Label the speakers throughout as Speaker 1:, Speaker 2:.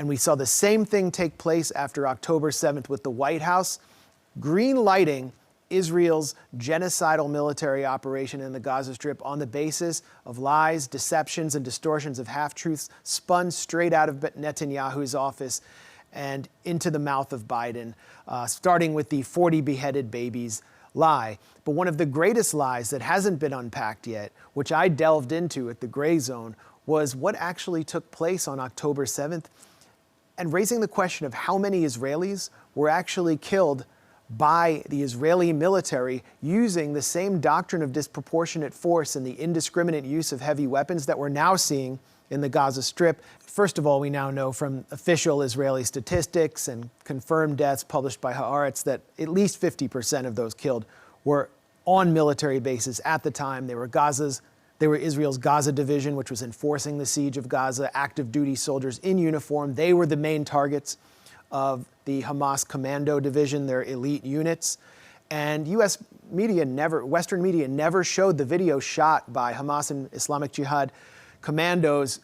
Speaker 1: And we saw the same thing take place after October 7th with the White House, green lighting Israel's genocidal military operation in the Gaza Strip on the basis of lies, deceptions, and distortions of half-truths spun straight out of Netanyahu's office and into the mouth of Biden, starting with the 40 beheaded babies lie. But one of the greatest lies that hasn't been unpacked yet, which I delved into at the Gray Zone, was what actually took place on October 7th, and raising the question of how many Israelis were actually killed by the Israeli military using the same doctrine of disproportionate force and the indiscriminate use of heavy weapons that we're now seeing in the Gaza Strip. First of all, we now know from official Israeli statistics and confirmed deaths published by Haaretz that at least 50% of those killed were on military bases at the time. They were Israel's Gaza division, which was enforcing the siege of Gaza, active duty soldiers in uniform. They were the main targets of the Hamas commando division, their elite units. And US media Western media never showed the video shot by Hamas and Islamic Jihad commandos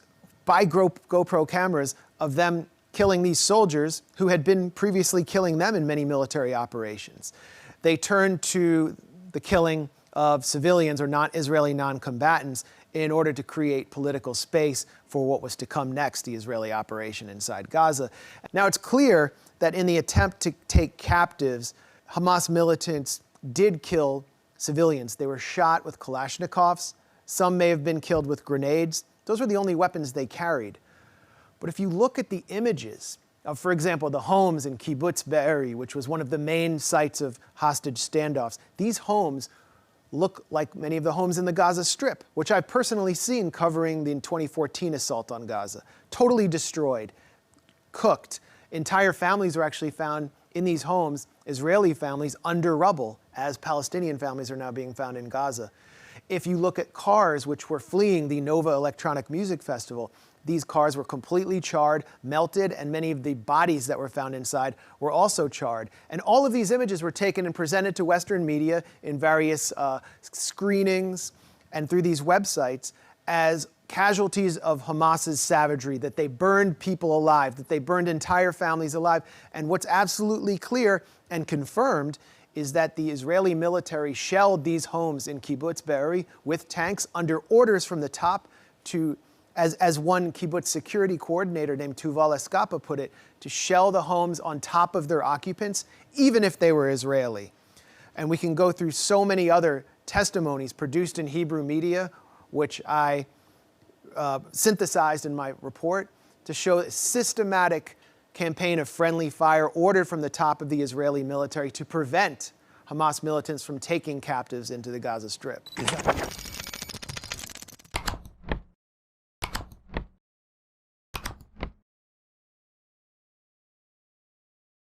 Speaker 1: by GoPro cameras of them killing these soldiers who had been previously killing them in many military operations. They turned to the killing of civilians or Israeli non-combatants in order to create political space for what was to come next, the Israeli operation inside Gaza. Now, it's clear that in the attempt to take captives, Hamas militants did kill civilians. They were shot with Kalashnikovs. Some may have been killed with grenades. Those were the only weapons they carried. But if you look at the images of, for example, the homes in Kibbutz Be'eri, which was one of the main sites of hostage standoffs, these homes look like many of the homes in the Gaza Strip, which I've personally seen covering the 2014 assault on Gaza. Totally destroyed, cooked. Entire families were actually found in these homes, Israeli families, under rubble, as Palestinian families are now being found in Gaza. If you look at cars which were fleeing the Nova Electronic Music Festival, these cars were completely charred, melted, and many of the bodies that were found inside were also charred. And all of these images were taken and presented to Western media in various screenings and through these websites as casualties of Hamas's savagery, that they burned people alive, that they burned entire families alive. And what's absolutely clear and confirmed is that the Israeli military shelled these homes in Kibbutz Be'eri with tanks under orders from the top to, as one kibbutz security coordinator named Tuval Eskapa put it, to shell the homes on top of their occupants, even if they were Israeli. And we can go through so many other testimonies produced in Hebrew media, which I synthesized in my report, to show a systematic campaign of friendly fire ordered from the top of the Israeli military to prevent Hamas militants from taking captives into the Gaza Strip.